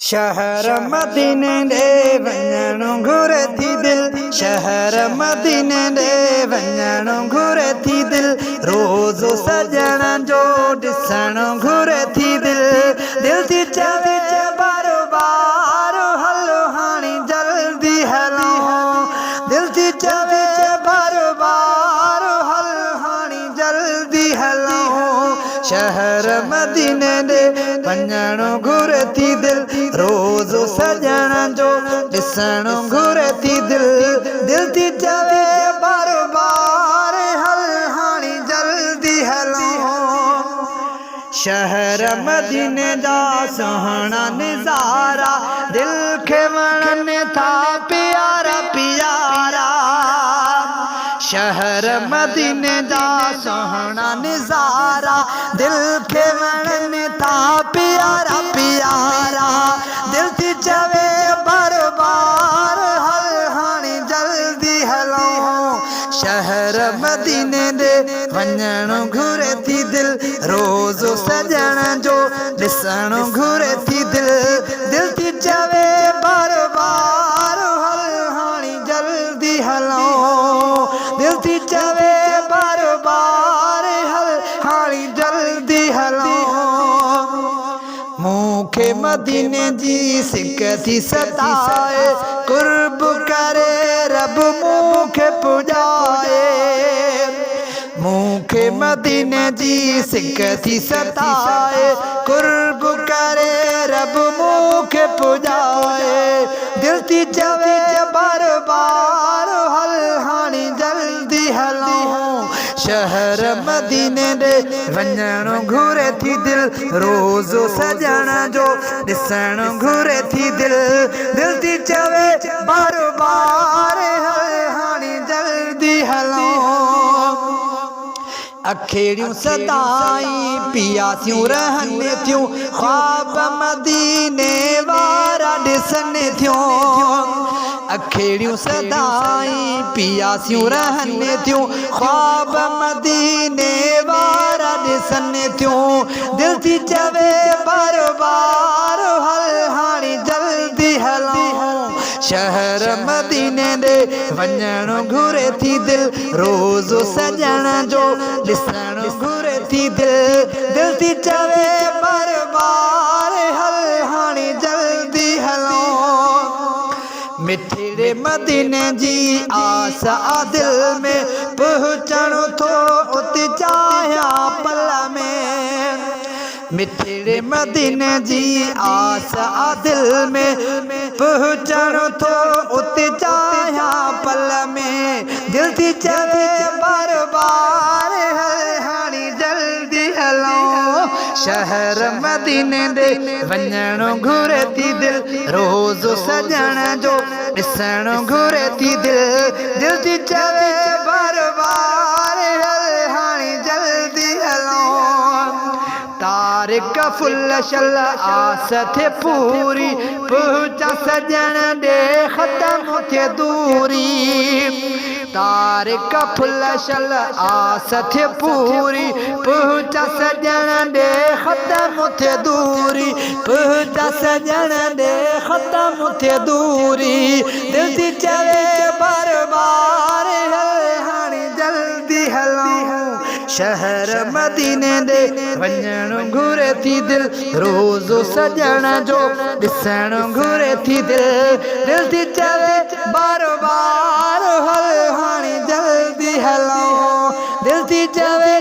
शहर मदीने दे वञणु घुरे थी दिल, शहर मदीने दे वञणु घुरे थी दिल, रोज़ सजण जो ॾिसणु घुरे थी दिल, दिल थी चवे बार बार हलो हाणी जल्दी हलूं, दिल थी चवे बार बार हलो हाणी जल्दी हलूं। शहर मदीने दे वञणु घुरे थी दिल, रोज़ सजण जो ॾिसणु घुरे थी दिल, दिल थी चवे बार बार हल हाणी जल्दी हलूं। शहर मदीने जा सुहिणा नज़ारा दिल खे वणनि था प्यारा प्यारा, शहर मदीने जा सुहिणा नज़ारा दिल खे वणनि था प्यारा प्यारा, दिल थी चवे बार बार हल हाणी जल्दी हलूं। शहर मदीने दे वञणु घुरे थी दिल, रोज़ सजण जो ॾिसणु घुरे थी दिल, दिल थी चवे बार बार हल हाणी जल्दी हलूं, दिल थी चवे बार बार हल हाणी जल्दी हलूं। मूंखे मदीने जी सिक थी सताए, कुर्ब करे रब मूंखे पुॼाए, मूंखे मदीने जी सिक थी सताए, कुर्ब करे रब मूंखे पुॼाए, दिल थी चवे बार बार हल हाणी जल्दी हलूं। शहर मदीने दे वञणु घुरे थी दिल, रोज़ सजण जो ॾिसणु घुरे थी दिल, दिल थी चवे बार बार हल हाणी जल्दी हलूं। अखेड़ियूं सदाई पियासियूं रहनि थियूं, ख्वाब मदीने वारा ॾिसनि थियूं, अखेड़ियूं सदाई पियासियूं रहनि थियूं, ख्वाब मदीने वारा ॾिसनि थियूं, दिल थी चवे बार बार हल हाणी जल्दी हलूं। शहर मदीने दे वञणु घुरे थी दिल, रोज़ सजण जो ॾिसणु घुरे थी दिल, दिल थी चवे बार बार हल हाणी जल्दी हलूं। मिठड़े मदीने जी आस आ दिल में, पहुचणु थो उते चाहियां पल में, मिठड़े मदीने जी आस आ दिल में, पहुचणु थो उते चाहियां पल में, दिल थी चवे बार बार हल हाणी जल्दी हलूं। शहर मदीने दे वञणु घुरे थी दिल, रोज़ सजण जो ॾिसणु घुरे थी दिल, दिल थी चवे बार बार हल हाणी जल्दी हलूं। तारिक फुल शल आस थे पूरी, पहुचा सजण ॾे ख़त्म थे दूरी, तारिक फुल शल आस थे पूरी, पहुचा सजण ॾे ख़त्म थे दूरी, पहुचा सजण ॾे ख़त्म थे दूरी, दिल थी चवे बार बार हल हाणी जल्दी हलूं। शहर मदीने दे वञणु घुरे थी दिल, रोज़ सजण जो ॾिसणु घुरे थी दिल, दिल थी चवे बार बार हल हाणी जल्दी हलूं, दिल थी चवे